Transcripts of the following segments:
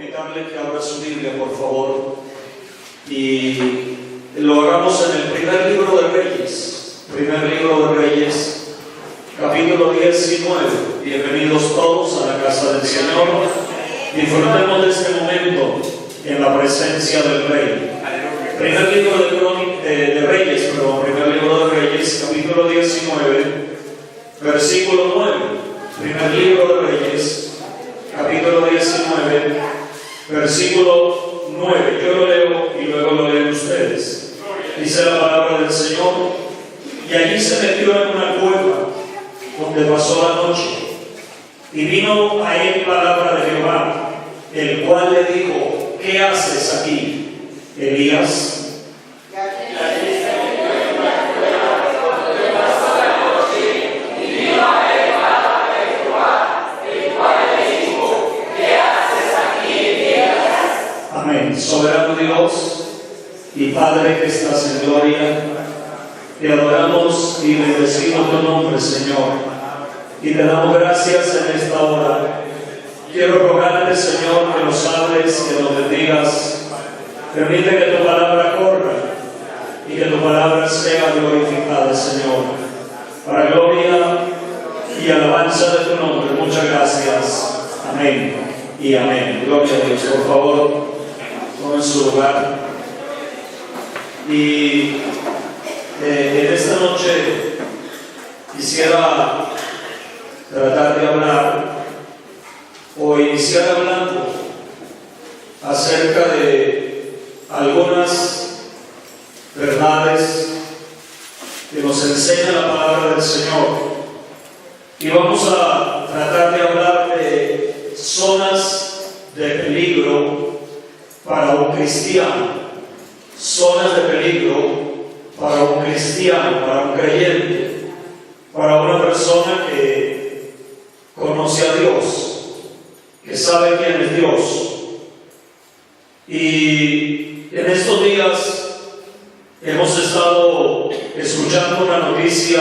invitarle que abra su Biblia, por favor, y lo hagamos en el primer libro de Reyes, capítulo 19. Bienvenidos todos a la casa del Señor. Disfrutemos de este momento en la presencia del Rey. Primer libro de Reyes, capítulo 19, versículo 9. Primer libro de Reyes, capítulo 19, versículo 9. Yo lo leo y luego lo leen ustedes. Dice la palabra del Señor: y allí se metió en una cueva donde pasó la noche, y vino a él palabra de Jehová, el cual le dijo: ¿qué haces aquí, Elías? Amén. Soberano Dios y Padre que estás en gloria, te adoramos y bendecimos tu nombre, Señor, y te damos gracias en esta hora. Quiero rogarte, Señor, que nos hables, que nos bendigas. Permite que tu palabra corra y que tu palabra sea glorificada, Señor, para gloria y alabanza de tu nombre. Muchas gracias. Amén y amén. Gloria a Dios. Por favor, tomen su lugar. Y en esta noche quisiera tratar de hablar o iniciar hablando acerca de algunas verdades que nos enseña la palabra del Señor, y vamos a tratar de hablar de zonas de peligro para un cristiano, zonas de peligro para un cristiano, para un creyente, para una persona que conoce a Dios, que sabe quién es Dios. Y en estos días hemos estado escuchando una noticia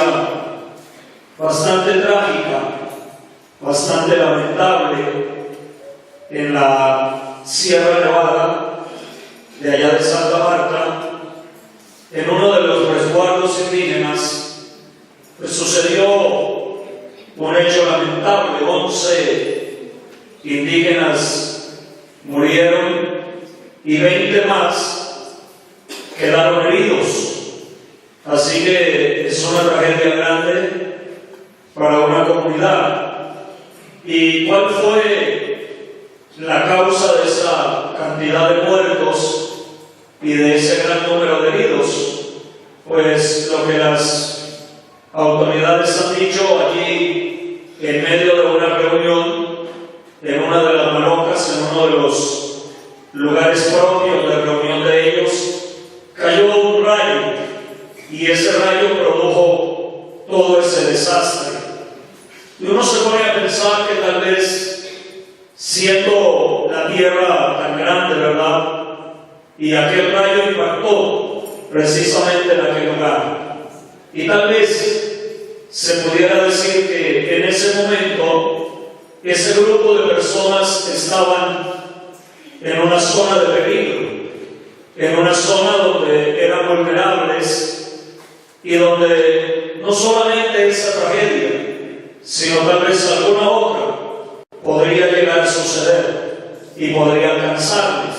bastante trágica, bastante lamentable, en la Sierra Nevada de allá de Santa Marta. En uno de los resguardos indígenas pues sucedió un hecho lamentable. 11 indígenas murieron y 20 más quedaron heridos. Así que es una tragedia grande para una comunidad. ¿Y cuál fue la causa de esa cantidad de muertos y de ese gran número de heridos? Pues lo que las autoridades han dicho allí, en medio de una reunión, en una de las malocas, en uno de los lugares propios de reunión de ellos, cayó un rayo, y ese rayo produjo todo ese desastre. Y uno se pone a pensar que tal vez, siendo la tierra tan grande, ¿verdad?, y aquel rayo impactó precisamente en aquel lugar, y tal vez se pudiera decir que en ese momento ese grupo de personas estaban en una zona de peligro, en una zona donde eran vulnerables y donde no solamente esa tragedia, sino tal vez alguna otra podría llegar a suceder y podría alcanzarles.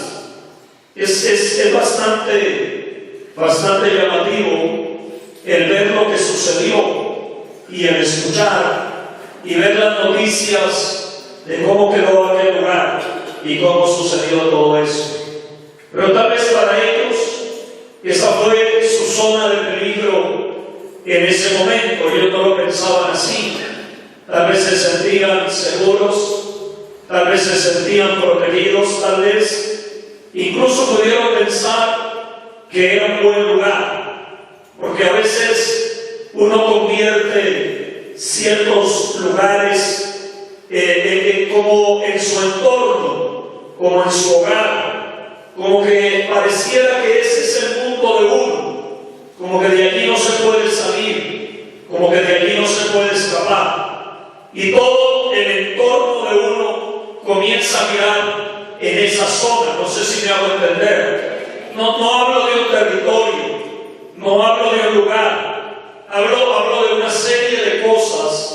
Es bastante llamativo el ver lo que sucedió y el escuchar y ver las noticias de cómo quedó aquel lugar y cómo sucedió todo eso. Pero tal vez para ellos esa fue su zona de peligro en ese momento. Ellos no lo pensaban así. Tal vez se sentían seguros, tal vez se sentían protegidos, tal vez incluso pudieron pensar que era un buen lugar, porque a veces uno convierte ciertos lugares como en su entorno, como en su hogar, como que pareciera que ese es el mundo de uno, como que de allí no se puede salir, como que de allí no se puede escapar, y todo el entorno de uno comienza a mirar en esa zona. No sé si me hago entender. No hablo de un territorio, no hablo de un lugar, hablo de una serie de cosas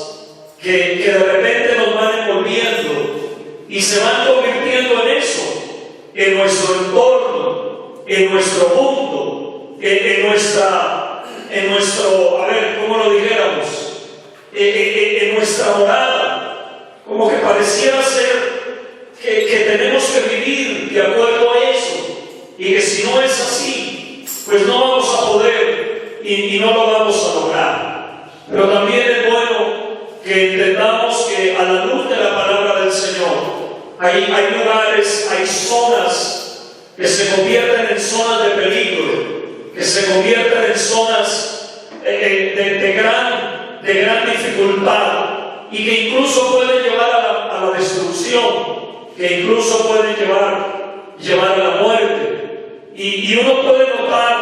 que de repente nos van envolviendo y se van convirtiendo en eso, en nuestro entorno, en nuestro mundo, en nuestro, a ver, ¿cómo lo dijéramos? En nuestra morada, como que pareciera ser que tenemos que vivir de acuerdo a eso, y que si no es así, pues no vamos a poder y no lo vamos a lograr. Pero también es bueno que entendamos que a la luz de la palabra del Señor, hay lugares, hay zonas que se convierten en zonas de peligro, que se convierten en zonas de gran dificultad, y que incluso pueden llevar a la destrucción, que incluso pueden llevar a la muerte. Y uno puede notar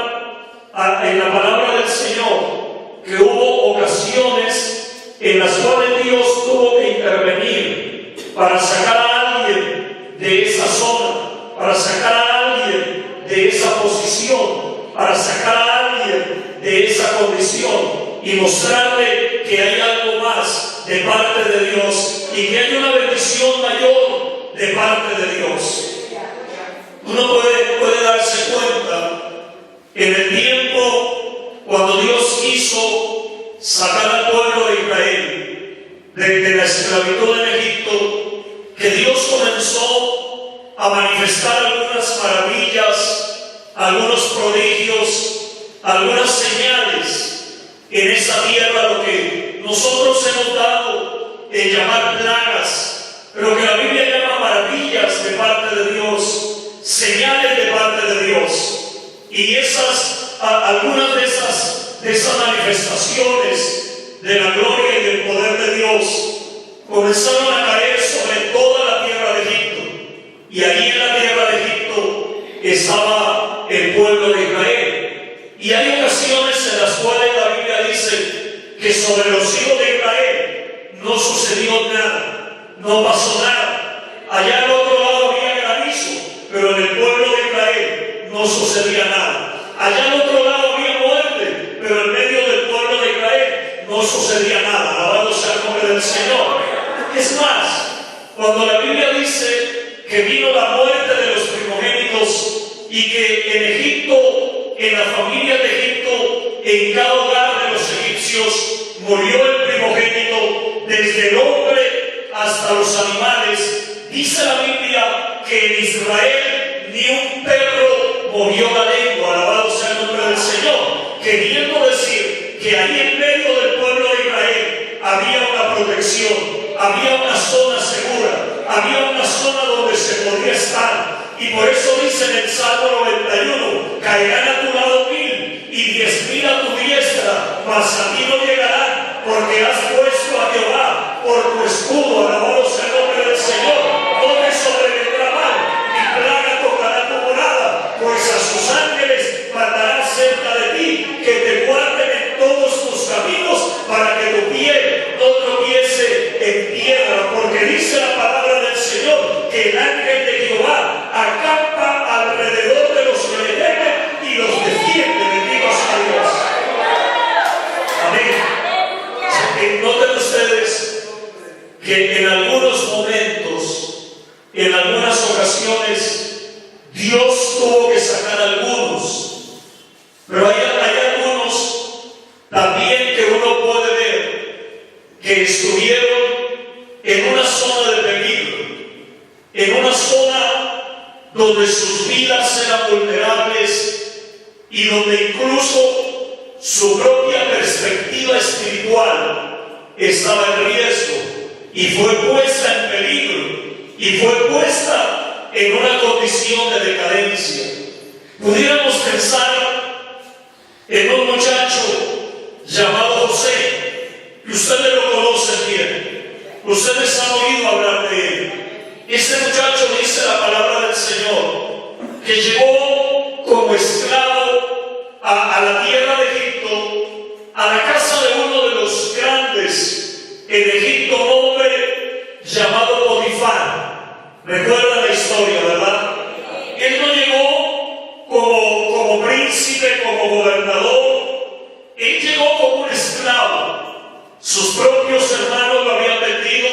en la palabra del Señor que hubo ocasiones en las cuales Dios tuvo que intervenir para sacar a alguien de esa zona, para sacar a alguien de esa posición, para sacar a alguien de esa condición y mostrarle que hay algo más de parte de Dios y que hay una bendición mayor de parte de Dios. Uno puede darse cuenta en el tiempo cuando Dios quiso sacar al pueblo de Israel de la esclavitud en Egipto, que Dios comenzó a manifestar algunas maravillas, algunos prodigios, algunas señales en esa tierra, lo que nosotros hemos dado en llamar plagas, pero que la Biblia llama maravillas de parte de Dios, señales de parte de Dios. Y algunas de esas manifestaciones de la gloria y del poder de Dios comenzaron a caer sobre toda la tierra de Egipto. Y ahí en la tierra de Egipto estaba el pueblo de Israel. Y hay ocasiones en las cuales la Biblia dice que sobre los hijos de Israel no sucedió nada, no pasó nada. Allá al otro lado había granizo, pero en el pueblo de Israel no sucedía nada. Allá al otro lado había muerte, pero en medio del pueblo de Israel no sucedía nada. Alabado sea el nombre del Señor. Es más, cuando la Biblia dice que vino la muerte de los primogénitos y que en Egipto, en la familia de Egipto, en cada hogar de los egipcios murió el primogénito, desde el hombre hasta los animales, dice la Biblia que en Israel ni un perro movió la lengua. Alabado sea el nombre del Señor, queriendo decir que ahí en medio del pueblo de Israel había una protección, había una zona segura, había una zona donde se podía estar. Y por eso dice en el Salmo 91, caerán a tu lado 1000 y 10.000 a tu diestra, mas a ti no llegarán, porque has puesto a Jehová por tu escudo. Alabado sea el nombre del Señor. No te sobrevendrá mal, ni plaga tocará tu morada, pues a sus ángeles mandarán cerca de ti, que te guarden en todos tus caminos, para que tu pie no tropiece en piedra. Porque dice la palabra del Señor que el ángel de Jehová acampa alrededor de los que le temen y los defiende. Bendito sea Dios. Amén. Noten ustedes que en algunos momentos, en algunas ocasiones, Dios tuvo que sacar a algunos, pero hay algunos también que uno puede ver que estuvieron en una zona de peligro, en una zona donde sus vidas eran vulnerables y donde incluso su propia perspectiva espiritual estaba en riesgo y fue puesta en peligro y fue puesta en una condición de decadencia. Pudiéramos pensar en un muchacho llamado José, que ustedes lo conocen bien, ustedes han oído hablar de él. Este muchacho, dice la palabra del Señor, que llegó como esclavo a la tierra de Egipto, a la casa de uno de los grandes en Egipto, un hombre llamado Potifar. Recuerda la historia, ¿verdad? Él no llegó como príncipe, como gobernador. Él llegó como un esclavo. Sus propios hermanos lo habían vendido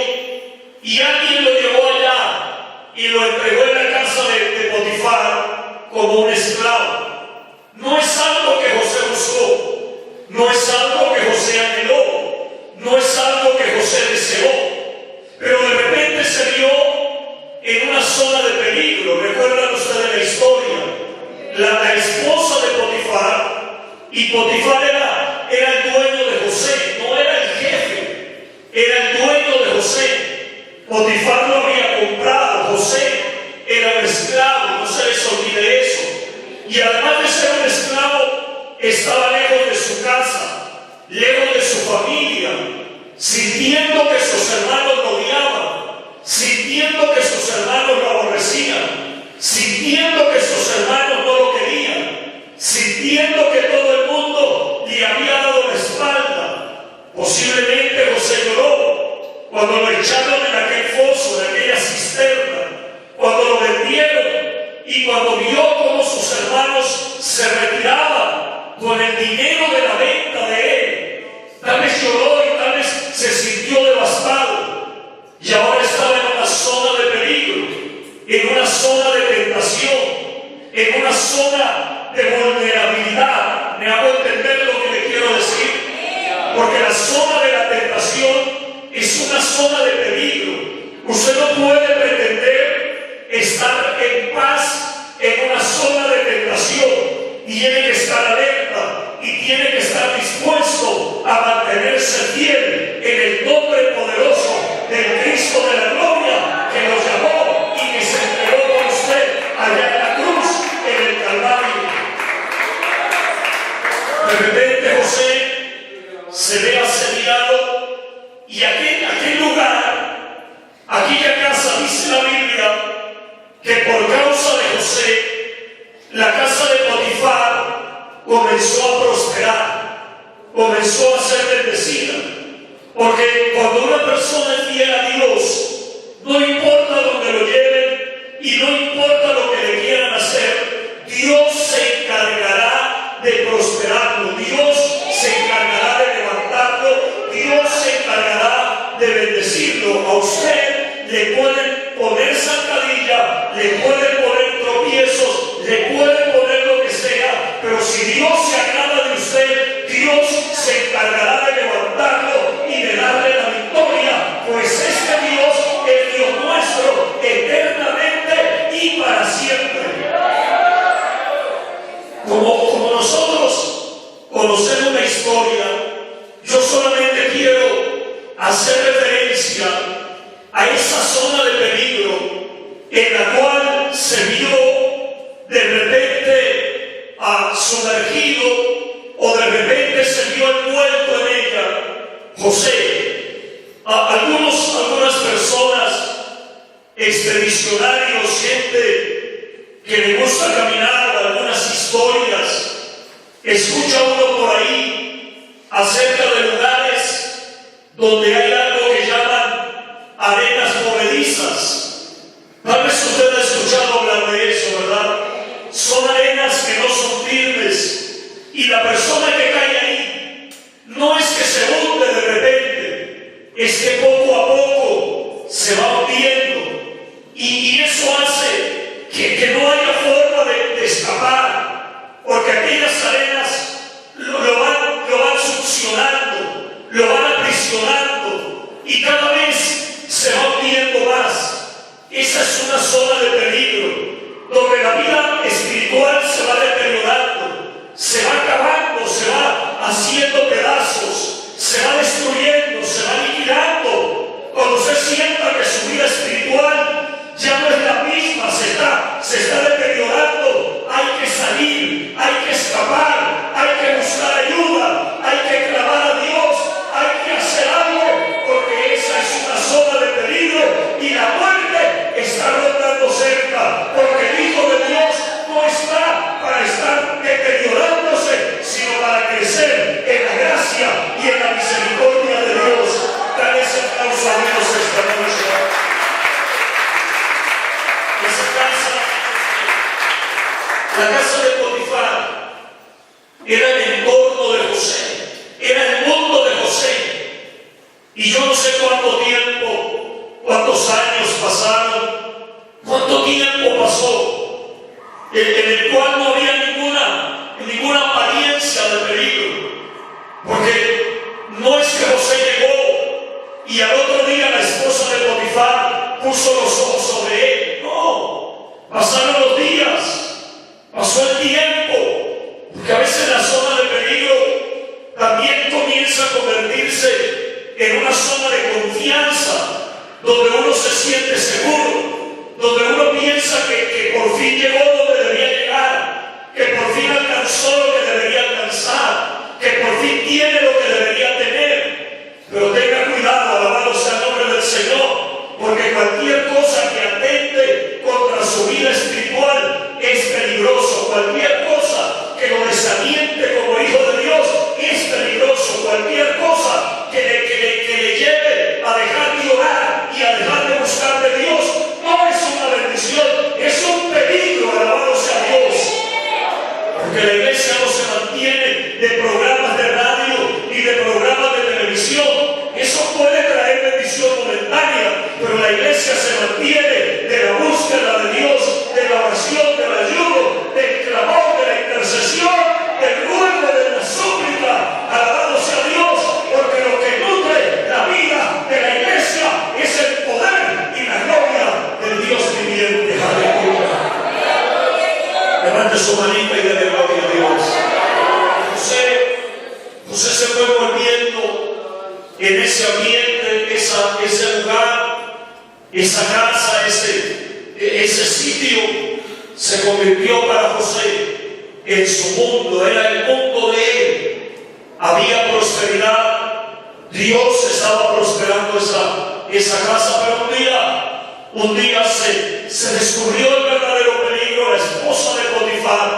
y alguien lo llevó allá y lo entregó en la casa de Potifar como un esclavo. No es algo que José buscó, no es algo que José anheló, no es algo que José deseó, pero de repente se vio en una zona de peligro. Recuerdan ustedes la historia, la esposa de Potifar, y Potifar era el dueño de José, no era el jefe, era el dueño de José. Potifar lo había comprado, José era un esclavo, no se les olvide eso. Y además de ser un esclavo, estaba lejos de su casa, lejos de su familia, sintiendo que sus hermanos lo odiaban, sintiendo que sus hermanos lo aborrecían, sintiendo que sus hermanos no lo querían, sintiendo que todo el mundo le había dado la espalda. Posiblemente José lloró cuando lo echaron en aquel foso, en aquella cisterna, cuando lo vendieron y cuando vio cómo sus hermanos se retiraban con el dinero de la venta de él. Tal vez lloró y tal vez se sintió devastado, y ahora estaba en una zona de peligro, en una zona de tentación, en una zona de vulnerabilidad. ¿Me hago entender lo que le quiero decir? Porque la zona de la tentación es una zona de peligro. Usted no puede pretender estar en paz en una zona de tentación. Tiene que estar alerta y tiene que estar dispuesto a mantenerse fiel en el nombre poderoso del Cristo de la gloria, que nos llamó y que se entregó por usted allá en la cruz, en el Calvario. De repente José se ve asediado y aquel lugar, aquella casa, dice la Biblia, que por causa de José, la casa de Potifar comenzó a prosperar, comenzó a ser bendecida. Porque cuando una persona es fiel a Dios, no importa donde lo lleven y no importa lo que le quieran hacer, Dios se encargará de prosperarlo, Dios se encargará de levantarlo, Dios se encargará de bendecirlo. A usted le pueden poner zancadilla, le pueden poner tropiezos, le pueden poner lo que sea, pero si Dios se agrada de usted, Dios se encargará de levantarlo y de darle la victoria, pues este Dios es Dios nuestro eternamente y para siempre. Como nosotros conocemos la historia, yo solamente quiero hacer referencia a esa zona de peligro en la cual se vio de repente sumergido, o de repente se vio envuelto en ella José. Algunas personas, expedicionarios, gente que le gusta caminar, algunas historias, escucha uno por ahí acerca de lugares donde hay algo que llaman arenas movedizas. Tal vez usted ha escuchado hablar de eso, ¿verdad? Son arenas que no son firmes, y la persona que cae ahí no es que se hunde de repente, es que poco a poco se va hundiendo, y eso hace que no haya forma de escapar, porque aquellas arenas lo van succionando, lo van aprisionando, y cada vez se va hundiendo más. Esa es una zona de peligro, donde la vida espiritual se va deteriorando, se va acabando, se va haciendo pedazos, se va destruyendo, se va aniquilando. Cuando usted sienta que su vida espiritual ya no es la misma, se está deteriorando, hay que salir, hay que escapar, hay que buscar ayuda, hay que clamar a Dios, hay que hacer algo, porque esa es una zona de peligro y la muerte está rondando cerca, porque el Hijo de Dios no está para estar deteriorándose, sino para crecer en la gracia y en la misericordia de Dios. Dale ese aplauso a Dios esta noche. era el entorno de José, era el mundo de José. Y yo no sé cuánto tiempo, cuántos años pasaron, cuánto tiempo pasó, en el cual no había ninguna apariencia de peligro. Porque no es que José llegó y al otro día la esposa de Potifar puso los ojos sobre él. No, pasaron los días, pasó el tiempo, porque a veces la zona de peligro también comienza a convertirse en una zona de confianza, donde uno se siente seguro, donde uno piensa que por fin llegó donde debía llegar, que por fin alcanzó lo que debería alcanzar, que por fin tiene lo que debería tener. Pero tenga cuidado, alabado sea el nombre del Señor, porque cualquier cosa que atente contra su vida espiritual es peligroso. Cualquier cosa que lo desaliente como hijo de Dios es peligroso. Cualquier cosa que le lleve a dejar de orar y a dejar de buscar de Dios no es una bendición, es un peligro, alabado sea Dios. Porque la iglesia no se mantiene de programas de radio ni de programas de televisión. Eso puede traer bendición momentánea, pero la iglesia se mantiene de la búsqueda de Dios, de la oración, del ayuno, del clamor, de la intercesión, del ruego, de la súplica. Alabado sea Dios, porque lo que nutre la vida de la iglesia es el poder y la gloria del Dios viviente. Aleluya. Levante su manita y dele gloria a Dios. José se fue volviendo en ese ambiente, ese lugar, esa casa, ese sitio, se convirtió para José en su mundo, era el mundo de él. Había prosperidad, Dios estaba prosperando esa casa, pero un día se descubrió el verdadero peligro. La esposa de Potifar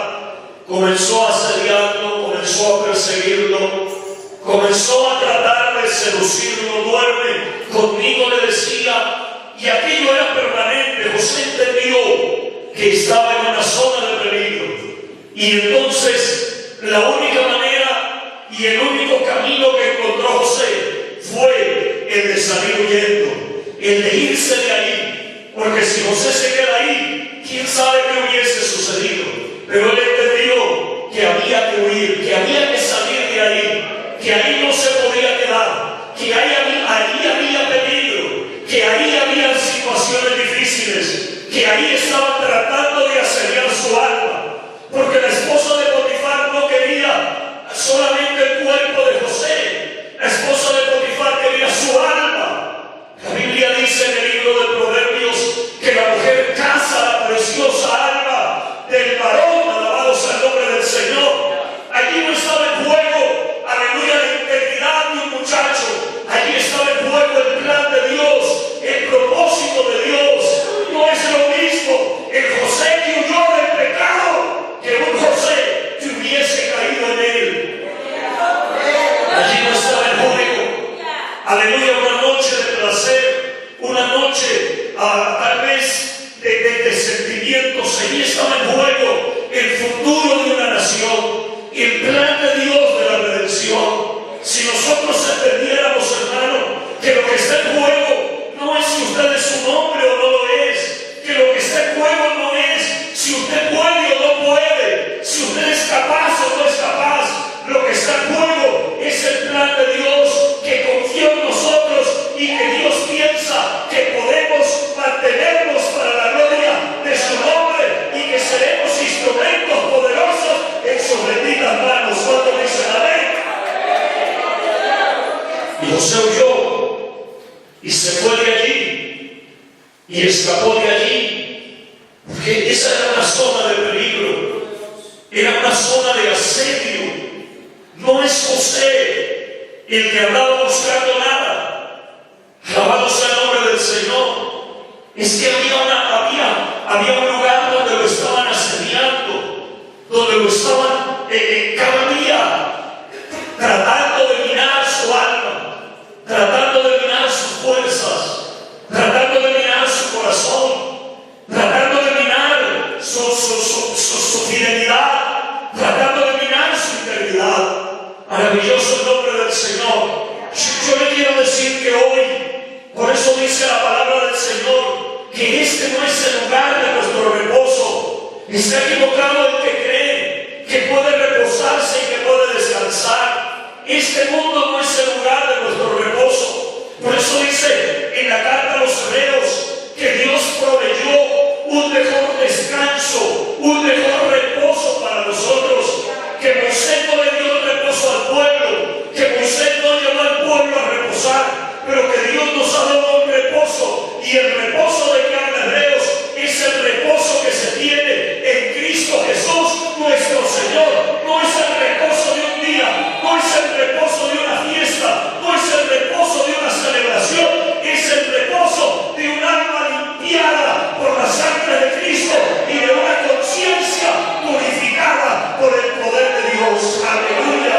comenzó a asediarlo, comenzó a perseguirlo, comenzó a tratar de seducirlo. Duerme conmigo, le decía, y aquello era permanente. José entendió que estaba en una zona de peligro, y entonces la única manera y el único camino que encontró José fue el de salir huyendo, el de irse de ahí, porque si José se queda ahí, quién sabe qué hubiese sucedido. Pero él entendió que había que huir, que había que salir de ahí, que ahí no se podía quedar, que ahí había peligro, que ahí había situaciones difíciles, que ahí estaban tratando de asediar su alma, porque la esposa de Potifar no quería solamente el cuerpo de José, la esposa de Potifar quería su alma. La Biblia dice en el libro de Proverbios que la mujer caza la preciosa alma del varón. Alabado sea el nombre del Señor. Allí no estaba en juego, aleluya, la integridad de un muchacho. Allí estaba en juego el plan de Dios, el propósito de Dios. No es lo mismo el José que huyó del pecado que un José que hubiese caído en él. Allí no estaba en juego, aleluya, una noche de placer, una noche tal vez de sentimientos. Allí estaba en juego el futuro de una nación, el plan de Dios de la redención. Si nosotros entendiéramos, hermano, que lo que está en juego no es si usted es un hombre o no lo es, que lo que está en juego no es si usted puede o no puede, si usted es capaz o no es capaz. Lo que está en juego es el plan de Dios que confió en nosotros y que Dios piensa que podemos mantenernos para la gloria de su nombre y que seremos instrumentos poderosos en sus benditas manos. ¿Cuántos dicen amén? Y José huyó y se fue de allí y escapó de allí, porque esa era una zona de peligro, era una zona de asedio. No es José el que andaba buscando nada. Alabado sea el nombre del Señor. Es que había un lugar donde lo estaban asediando, donde lo estaban cada día tratando de minar su alma, tratando de minar sus fuerzas, tratando de minar su corazón, tratando de minar su fidelidad, tratando de minar su integridad. Está equivocado el que cree que puede reposarse y que puede descansar. Este mundo no es el lugar de nuestro reposo. Por eso dice en la carta a los Hebreos que Dios proveyó un mejor descanso, un mejor reposo para nosotros. Que Moisés no le dio reposo al pueblo, que Moisés no llevó al pueblo a reposar, pero que Dios nos ha dado un reposo. Y el reposo de que habla Hebreos es el reposo que se tiene en Cristo Jesús, nuestro Señor. No es el reposo de un día, no es el reposo de una fiesta, no es el reposo de una celebración, es el reposo de un alma limpiada por la sangre de Cristo y de una conciencia purificada por el poder de Dios. Aleluya.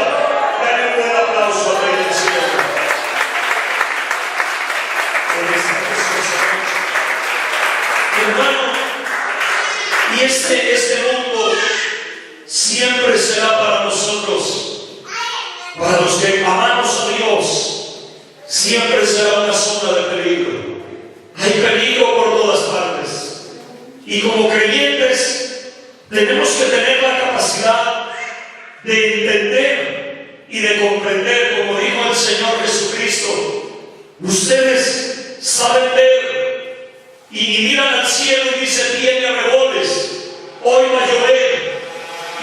Dale un buen aplauso al Rey del Cielo. Hermano, y este mundo siempre será para nosotros, para los que amamos a Dios, siempre será una zona de peligro. Hay peligro por todas partes. Y como creyentes tenemos que tener la capacidad de entender y de comprender, como dijo el Señor Jesucristo. Ustedes saben ver y miran al cielo y dicen: viene arreboles, hoy va a llover.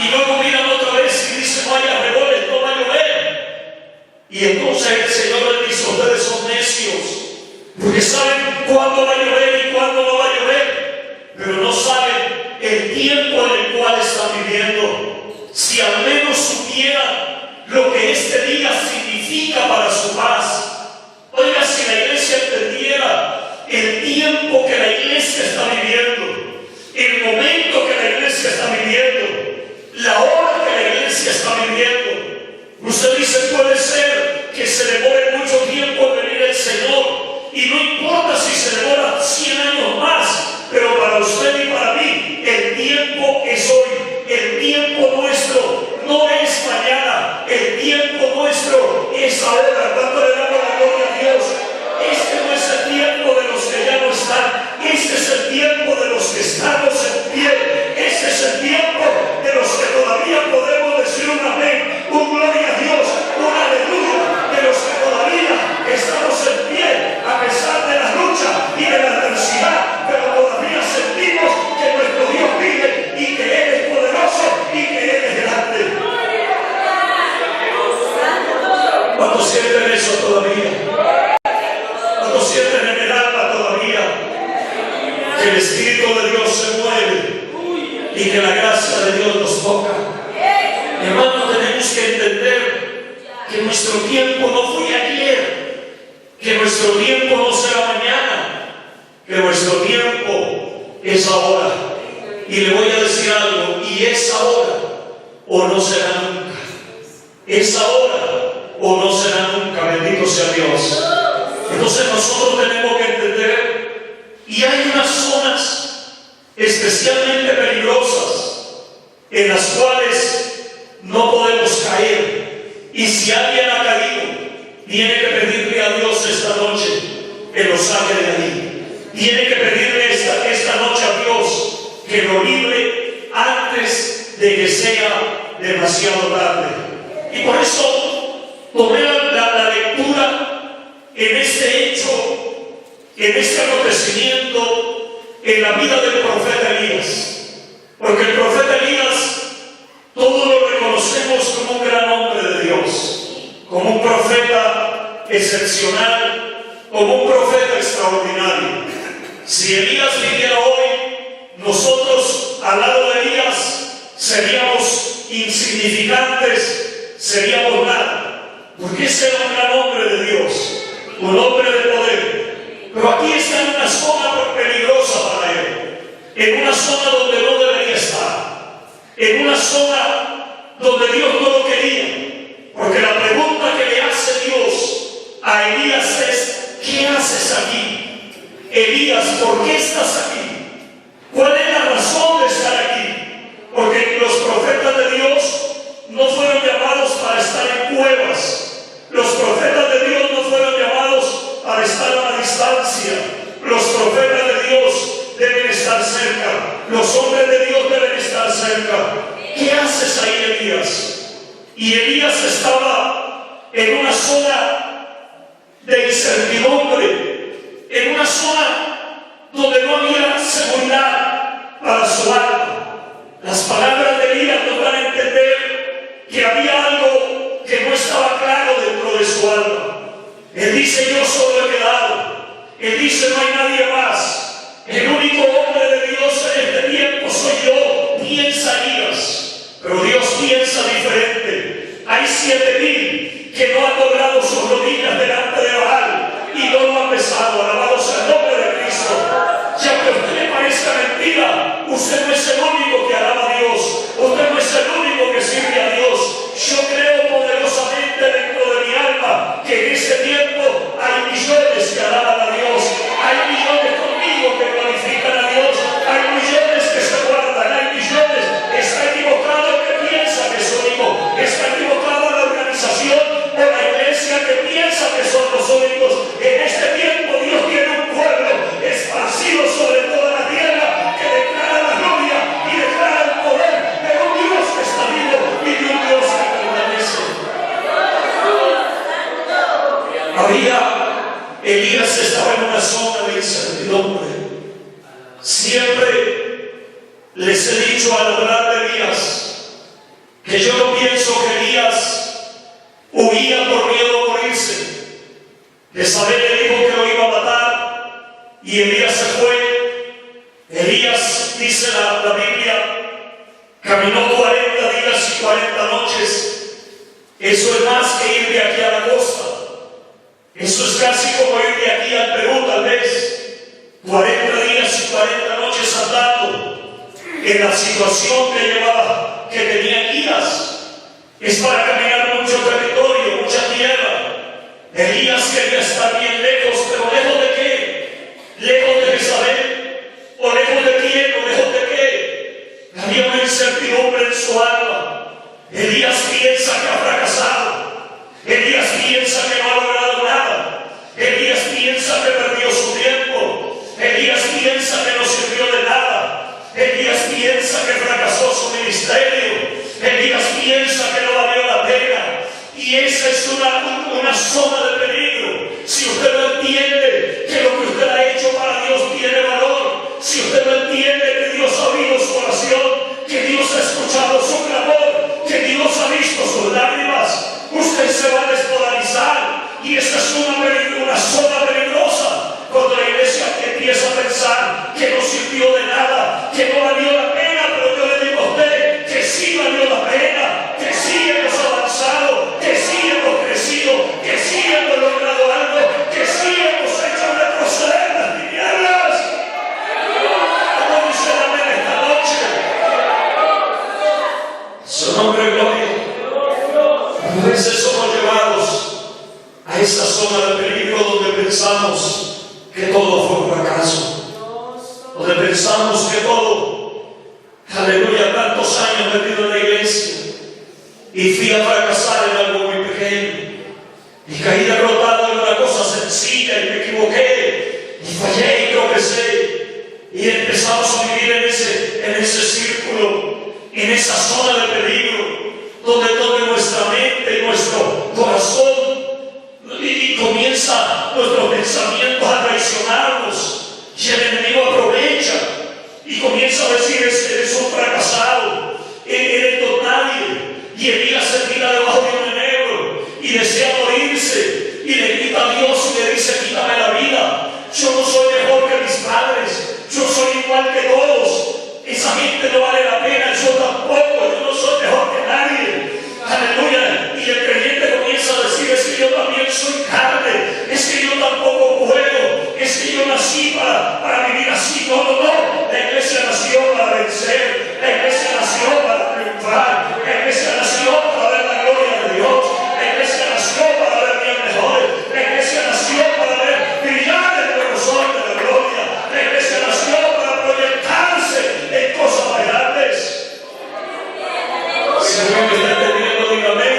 Y luego miran otra vez y dicen: no hay arreboles, no va a llover. Y entonces el Señor les dice: ustedes son necios, porque saben cuándo va a llover y cuándo no va a llover, pero no saben el tiempo en el cual están viviendo. Si al menos supieran lo que este día significa para su paz. Oiga, si la iglesia entendiera el tiempo que la iglesia está viviendo, el momento que la iglesia está viviendo, la hora que la iglesia está viviendo. Usted dice: puede ser que se demore mucho tiempo en venir el Señor, y no importa si se demora 100 años más, pero para usted y para mí el tiempo es hoy. El tiempo nuestro no es mañana, el tiempo nuestro es ahora. ¿Cuánto le damos la gloria a Dios? Este no es el tiempo de los que ya no están, este es el tiempo de los que estamos en pie, este es el tiempo de los que todavía podemos decir un amén, un gloria a Dios, un aleluya, de los que todavía estamos en pie a pesar de la lucha y de la adversidad, pero todavía sentimos que nuestro Dios vive y que Él es poderoso y que Él es grande. ¿Cuántos sienten eso todavía? ¿Cuántos sienten en el alma todavía que el Espíritu de Dios se mueve y que la gracia de Dios nos toca? Hermano, tenemos que entender que nuestro tiempo no fue ayer, que nuestro tiempo no será mañana, que nuestro tiempo es ahora. Y le voy a decir algo: y es ahora o no será nunca. Es ahora o no será nunca. Bendito sea Dios. Entonces nosotros tenemos que entender, y hay unas zonas especialmente peligrosas en las cuales no podemos caer. Y si alguien ha caído, tiene que pedirle a Dios esta noche que lo saque de ahí. Tiene que pedirle esta noche a Dios que lo libre antes de que sea demasiado tarde. Y por eso tomé la lectura en este hecho, en este acontecimiento en la vida del profeta Elías. Porque el profeta Elías todos lo reconocemos como un gran hombre de Dios, como un profeta excepcional, como un profeta extraordinario. Si Elías viviera hoy, nosotros al lado de Elías seríamos insignificantes, seríamos nada, porque ese era un gran hombre de Dios, un hombre de poder. Pero aquí está en una zona peligrosa para él, en una zona donde no debería estar, en una zona donde Dios no lo quería. Porque la pregunta que le hace Dios a Elías es: ¿qué haces aquí? Elías, ¿por qué estás aquí? ¿Cuál es la razón de estar aquí? Porque los profetas de Dios no fueron llamados para estar en cuevas. Los profetas de Dios no fueron llamados para estar a la distancia. Los profetas de Dios deben estar cerca. Los hombres de Dios deben estar está cerca. ¿Qué haces ahí, Elías? Y Elías estaba en una zona de incertidumbre, en una zona donde no había seguridad para su alma. Las palabras de Elías nos dan a entender que había algo que no estaba claro dentro de su alma. Él dice: yo solo he quedado. Él dice: no hay nadie más. El único hombre de Dios en este tiempo soy yo. Piensa Elías, pero Dios piensa diferente. Hay 7,000 que no han doblado sus rodillas delante de Baal y no lo han besado. Alabado sea el nombre de Cristo. Y aunque a usted le parezca mentira, usted no es el único que alaba a Dios. Usted no es el único que sirve a Dios. Yo creo poderosamente dentro de mi alma que en este tiempo hay millones que alaban a Dios. Hay millones conmigo que glorifican a Dios. Hay millones que se guardan. Hay millones. Está equivocado el que piensa que es único. Está equivocada la organización o la iglesia que piensa que son los únicos. En este tiempo Dios tiene un pueblo esparcido sobre toda la tierra que declara la gloria y declara el poder de un Dios que está vivo y de un Dios que permanece. Elías estaba en una zona de incertidumbre. Siempre les he dicho al hablar de Elías que yo no pienso que Elías huía por miedo a morirse. Jezabel le dijo que lo iba a matar y Elías se fue. Elías, dice la Biblia, caminó 40 días y 40 noches. Eso es más que ir de aquí a la costa. Eso es casi como ir de aquí al Perú, tal vez. 40 días y 40 noches andando en la situación que llevaba, que tenía Elías. Es para caminar mucho territorio, mucha tierra. Elías quería estar bien lejos, pero ¿lejos de qué? ¿Lejos de Jezabel? ¿O lejos de quién? ¿O lejos de qué? Había una incertidumbre en su alma. Elías piensa que ha fracasado. Elías piensa que no ha logrado nada. Elías piensa que perdió su tiempo. Elías piensa que no sirvió de nada. Elías piensa que fracasó su ministerio. Elías piensa que no valió la pena. Y esa es una zona de peligro. Si usted no entiende que lo que usted ha hecho para Dios tiene valor, si usted no entiende que Dios ha oído su oración, que Dios ha escuchado su clamor, que Dios ha visto sus lágrimas, usted se va a despolarizar. Y esta es una zona peligrosa cuando la iglesia empieza a pensar que no sirvió de nada, que no valió la pena. Pero yo le digo a usted que sí valió la pena, que sí hemos avanzado, que sí hemos crecido, que sí hemos logrado algo, que sí hemos hecho retroceder las tinieblas. ¿Cómo dice la amén esta noche? Su nombre, gloria. A veces somos llevados a esa zona de peligro donde pensamos que todo fue un fracaso, donde pensamos que todo, aleluya, tantos años metido en la iglesia y fui a fracasar en algo muy pequeño y caí derrotado en una cosa sencilla y me equivoqué y fallé y tropecé y empezamos a vivir en ese círculo, en esa zona de peligro donde nuestra mente y nuestro corazón y comienza nuestros pensamientos a traicionarnos y el enemigo aprovecha y comienza a decir: eres un fracasado, eres don nadie. Y Elías se tira debajo de un enebro y desea morirse y le grita a Dios y le dice: quítame la vida, yo no soy mejor que mis padres, yo soy igual que todos, esa gente no vale la pena, yo tampoco, yo no soy mejor que nadie. Aleluya. Y el creyente comienza a decir: es que yo también soy carne, es que yo tampoco puedo, es que yo nací para vivir así. No, no, no. La iglesia nació para vencer, la iglesia nació para triunfar, la iglesia nació para ver la gloria de Dios, la iglesia nació para ver días mejores, la iglesia nació para ver brillar el sol de la gloria, la iglesia nació para proyectarse en cosas más grandes. Señor, me está entendiendo, dígame.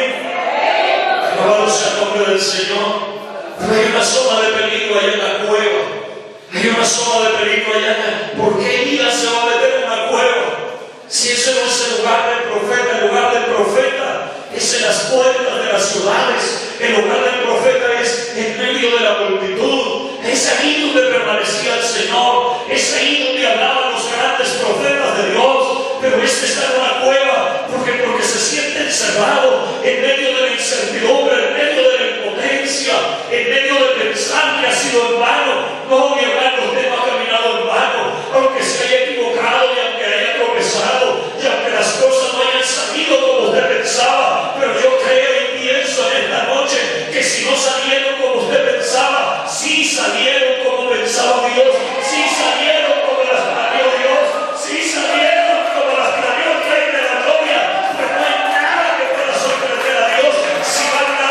Alabado sea el nombre del Señor. Pero hay una zona de peligro allá en la cueva. Hay una zona de peligro allá. ¿Por qué Elías se va a meter en una cueva? Si ese no es el lugar del profeta, el lugar del profeta es en las puertas de las ciudades. El lugar del profeta es en medio de la multitud. Es ahí donde permanecía el Señor. Es ahí donde hablaban los grandes profetas de Dios. Pero este está en una cueva porque se siente encerrado en medio de la incertidumbre, en medio de la impotencia, en medio de pensar que ha sido en vano. No, mi hermano, usted no ha caminado en vano, aunque se haya equivocado y aunque haya tropezado y aunque las cosas no hayan salido como usted pensaba. Pero yo creo y pienso en esta noche que si no salieron como usted pensaba, sí salieron como pensaba Dios, sí salieron como las planeó Dios, sí salieron como las planeó el Rey de la Gloria. Pues no hay nada que pueda sorprender a Dios. Si van a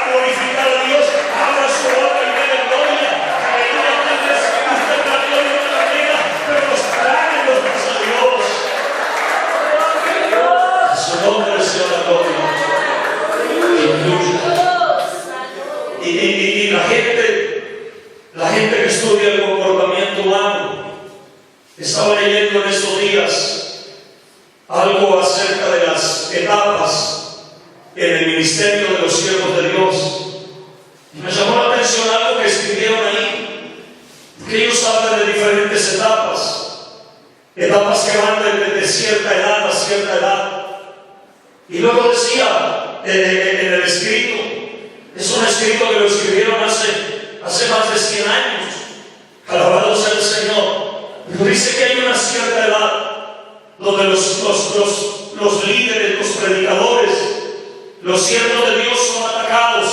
glorificar a Dios, abra su boca y denle gloria. Aleluya. Usted planeó de una manera, pero los planes los pasa Dios. Su nombre sea la gloria. Y la gente que estudia el comportamiento humano, estaba leyendo en estos días algo acerca de las etapas en el ministerio de los siervos de Dios. Y me llamó la atención algo que escribieron ahí, porque ellos hablan de diferentes etapas que van de cierta edad a cierta edad. Y luego decía en el escrito, es un escrito que lo escribieron hace más de 100 años, alabado sea el Señor. Pero dice que hay una cierta edad donde los líderes, los predicadores, los siervos de Dios son atacados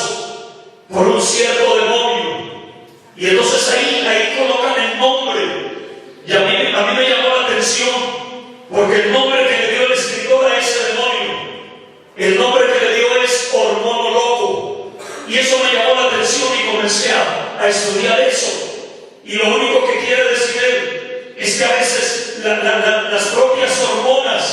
por un cierto demonio. Y entonces ahí colocan el nombre. Y a mí me llamó la atención, porque el nombre que le dio el escritor a ese demonio, el nombre que le dio es hormono loco. Y eso me llamó la atención y comencé a estudiar eso. Y lo único que quiere decir él es que a veces las propias hormonas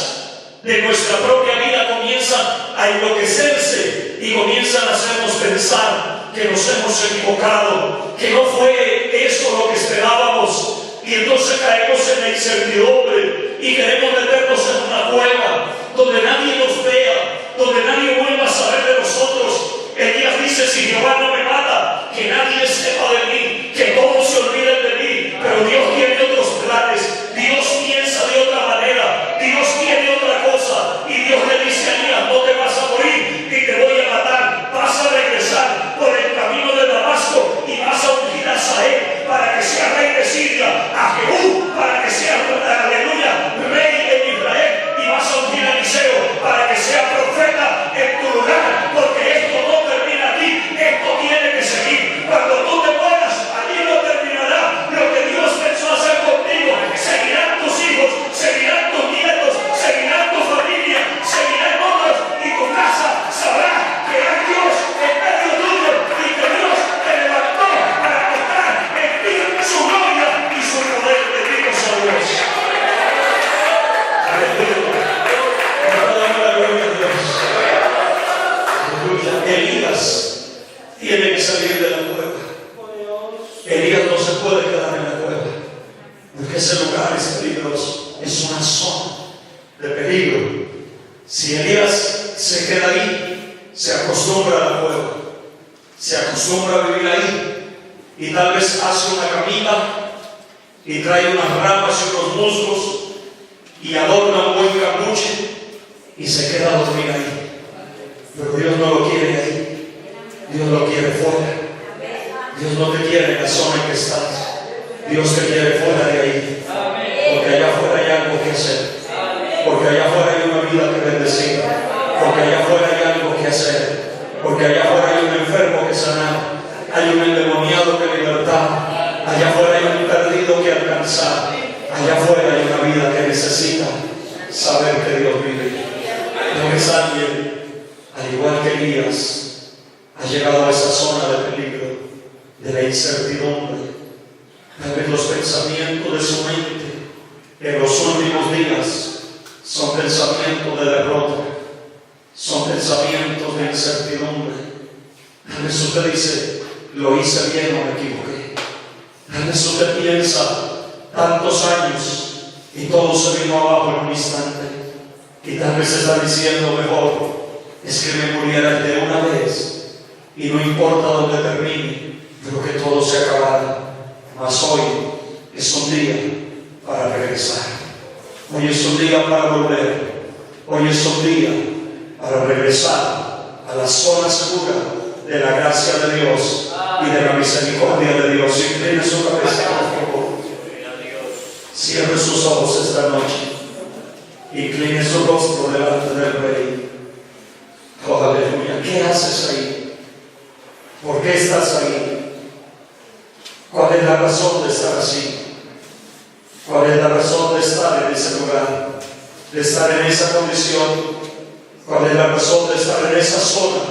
de nuestra propia vida comienzan a enloquecerse y comienzan a hacernos pensar que nos hemos equivocado, que no fue eso lo que esperábamos. Y entonces caemos en la incertidumbre y queremos meternos en una cueva donde nadie nos vea, donde nadie vuelva a saber de nosotros. Elías dice: si Jehová no me mata, que nadie sepa de mí, que todos se olviden de mí. Pero Dios tiene otros planes, Dios piensa de otra manera, Dios tiene otra cosa. Y Dios le dice a Elías: no te vas a morir ni te voy a matar, vas a regresar por el camino de Damasco y vas a ungir a Sael para que sea rey de Siria, a Jehú para que sea, aleluya, rey en Israel, y vas a ungir a Eliseo para que sea profeta en tu lugar, porque esto no termina aquí, esto tiene que seguir. Cuando tú te mueras, allí no terminará. Lo que Dios pensó hacer contigo, seguirán tus hijos, seguirán tus nietos, seguirán tu familia, seguirán otros, y tu casa sabrá que hay Dios en medio tuyo y que Dios te levantó para mostrar en ti su gloria y su poder. Bendito sea Dios. Elías tiene que salir de la cueva. Elías no se puede quedar en la cueva, porque ese lugar es peligroso, es una zona de peligro. Si Elías se queda ahí, se acostumbra a la cueva, se acostumbra a vivir ahí, y tal vez hace una camita y trae unas ramas y unos musgos y adorna un buen capuche y se queda a dormir ahí. Pero Dios no lo quiere ahí, Dios lo quiere fuera. Dios no te quiere en la zona en que estás, Dios te quiere fuera de ahí, porque allá afuera hay algo que hacer, porque allá afuera hay una vida que bendecir, porque allá afuera hay algo que hacer, porque allá afuera hay un enfermo que sanar, hay un endemoniado que libertar, allá afuera hay un perdido que alcanzar, allá afuera hay una vida que necesita saber que Dios vive. Entonces alguien, al igual que Elías, ha llegado a esa zona de peligro, de la incertidumbre. Tal vez los pensamientos de su mente en los últimos días son pensamientos de derrota, son pensamientos de incertidumbre. Tal vez usted dice: lo hice bien o me equivoqué. Tal vez usted piensa tantos años y y todo se vino abajo en un instante. Y tal vez está diciendo: mejor es que me muriera de una vez y no importa dónde termine, pero que todo se acabara. Mas hoy es un día para regresar. Hoy es un día para volver. Hoy es un día para regresar a la zona segura de la gracia de Dios y de la misericordia de Dios. Incline su cabeza, por favor. Cierre sus ojos esta noche. Incline su rostro delante del Rey. Oh, aleluya. ¿Qué haces ahí? ¿Por qué estás ahí? ¿Cuál es la razón de estar así? ¿Cuál es la razón de estar en ese lugar? De estar en esa condición. ¿Cuál es la razón de estar en esa zona?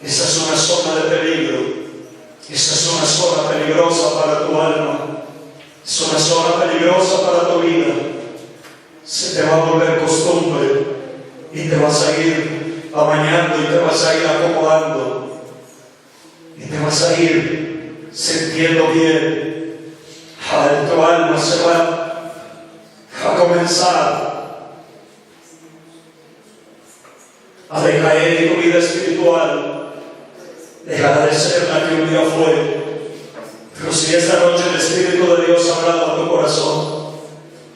Esa es una zona de peligro. Esa es una zona peligrosa para tu alma. Es una zona peligrosa para tu vida. Se te va a volver costumbre y te vas a ir amañando y te vas a ir acomodando y te vas a ir sintiendo bien. Tu alma se va a comenzar a decaer y tu vida espiritual dejará de ser la que un día fue. Pero si esta noche el Espíritu de Dios ha hablado a tu corazón,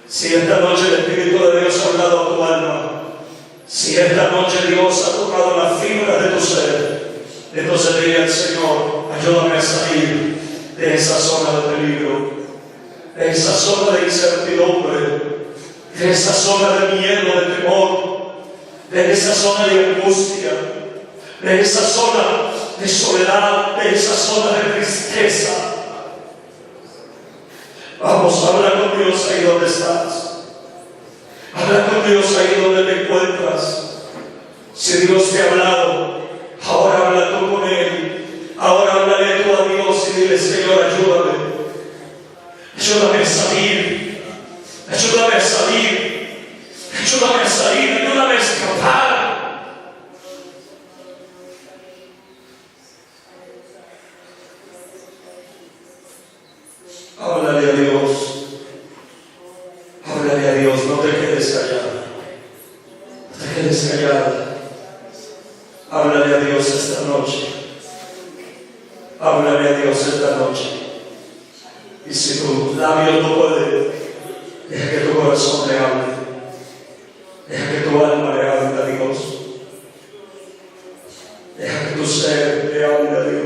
si esta noche el Espíritu de Dios ha hablado a tu alma, si esta noche Dios ha tocado la fibra de tu ser, entonces dile al Señor: ayúdame a salir de esa zona de peligro, de esa zona de incertidumbre, de esa zona de miedo, de temor, de esa zona de angustia, de esa zona de soledad, de esa zona de tristeza. Vamos, habla con Dios ahí donde estás. Habla con Dios ahí donde te encuentras. Si Dios te ha hablado, ahora habla tú con Él. Ahora háblale tú a Dios y dile: Señor, ayúdame. Ayúdame a salir. Ayúdame a salir. Ayúdame a salir. Ayúdame a escapar. Háblale a Dios. Háblale a Dios. No te quedes callado. No te quedes callado. Háblale a Dios esta noche. Háblale a Dios esta noche. Y si tu labio no puede, deja que tu corazón le hable. Deja que tu alma le hable a Dios. Deja que tu ser le hable a Dios.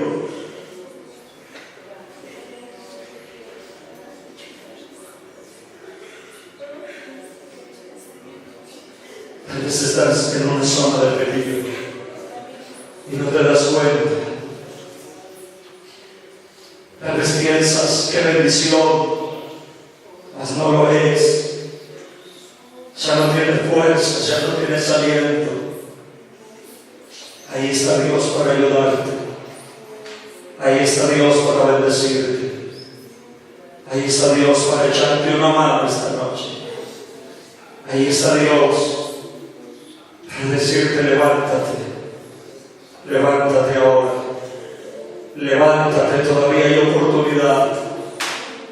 Tal vez estás en una zona de peligro y no te das cuenta. Tal vez piensas que bendición, mas no lo es. Ya no tienes fuerza, ya no tienes aliento. Ahí está Dios para ayudarte. Ahí está Dios para bendecirte. Ahí está Dios para echarte una mano esta noche. Ahí está Dios para decirte: levántate. Levántate ahora. Levántate, todavía hay oportunidad.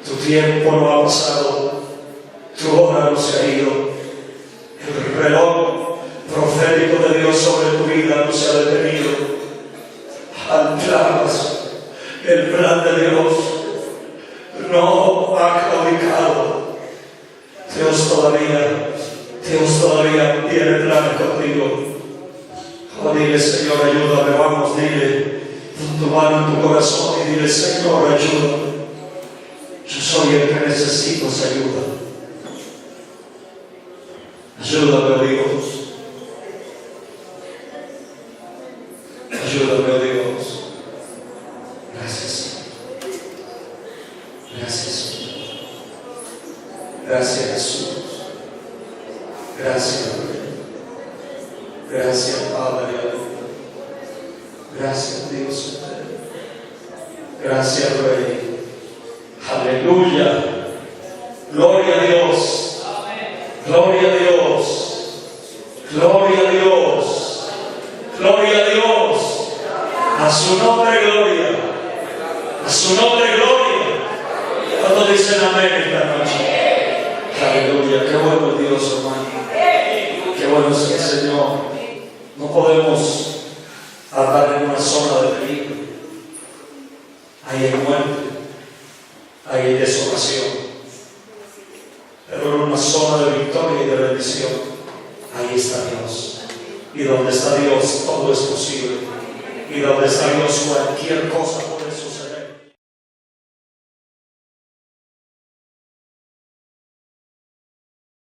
Tu tiempo no ha pasado. Tu hora no se ha ido. El reloj profético de Dios sobre tu vida no se ha detenido. Ancladas. El plan de Dios no ha claudicado. Dios todavía tiene planes contigo. Oh, dile: Señor, ayúdame. Vamos, dile, pon tu mano en tu corazón y dile: Señor, ayúdame. Yo soy el que necesito esa ayuda. Ayúdame, oh Dios. Ayúdame, oh Dios. Gracias. Gracias. Gracias, Jesús. Gracias, gracias, Padre. Gracias, Dios. Gracias, Rey. Aleluya. Gloria a Dios. Gloria a Dios. Gloria a Dios. Gloria a Dios. A su nombre, gloria. A su nombre, gloria. ¿Cuántos dicen amén esta noche? Aleluya, qué bueno es Dios, hermano. Qué bueno es el Señor. No podemos andar en una zona de peligro. Ahí hay muerte, ahí hay desolación. Pero en una zona de victoria y de bendición, ahí está Dios. Y donde está Dios, todo es posible. Y donde está Dios, cualquier cosa